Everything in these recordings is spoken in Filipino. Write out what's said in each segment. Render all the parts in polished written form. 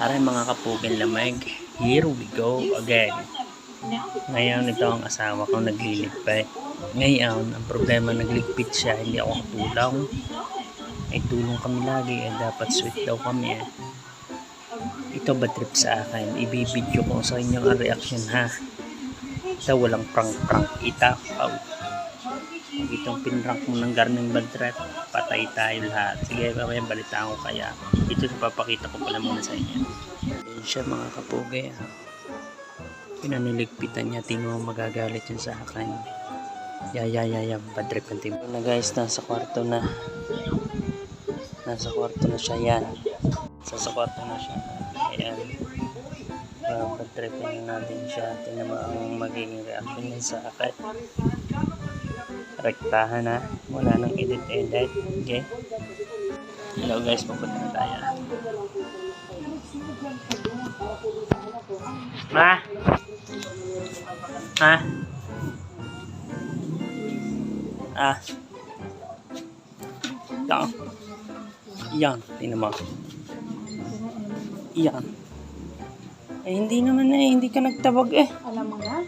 Aray mga kapugin lamig, here we go again. Ngayon ito ang asawa ko nagliligpit. Ngayon, ang problema nagligpit siya, hindi ako katulong. Ay tulong kami lagi, dapat sweet daw kami . Ito ba trip sa akin? Ibibidyo ko sa inyo ang reaction ha. Ito walang prank itakaw. Itong pinrank mo ng garning bad trip, patay tayo lahat. Sige, mamaya balitaan ko kaya. Ito papakita ko pala muna sa inyo. Yan siya mga kapugay ha. Pinaniligpitan niya, tingnan mo magagalit yun sa akin. Bad trip ang team. Na guys, nasa kwarto na. Nasa kwarto na siya yan. Nasa kwarto na siya. Ayan. Bad tripin na natin siya. Tingnan mo ang magiging reaction niya sa akin. Rektahan na. Wala nang edit. Okay. Hello guys, pupunta na tayo. Ma? Ha? Yan. Tingnan mo. Yan. Eh, hindi naman hindi ka nagtabag Alam mo na?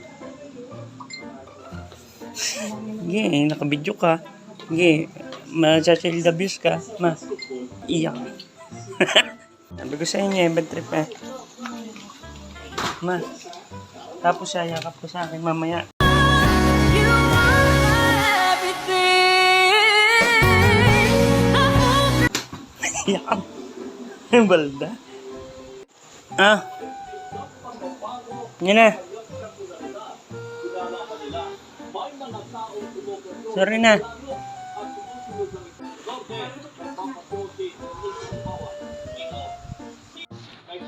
Sige, nakabidyo ka. Sige, ma-child abuse ka. Ma, iyak. Sabi ko sa inyo, bad trip Ma, tapos siya, yakap ko sa akin mamaya. Iyak. Yung balda. Yan na. Sorry na.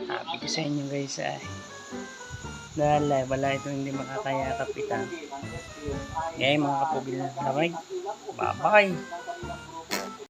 Happy ko sa inyo guys dahil wala ito hindi makakayakap ito. Okay mga kapugil na lamig. Bye bye.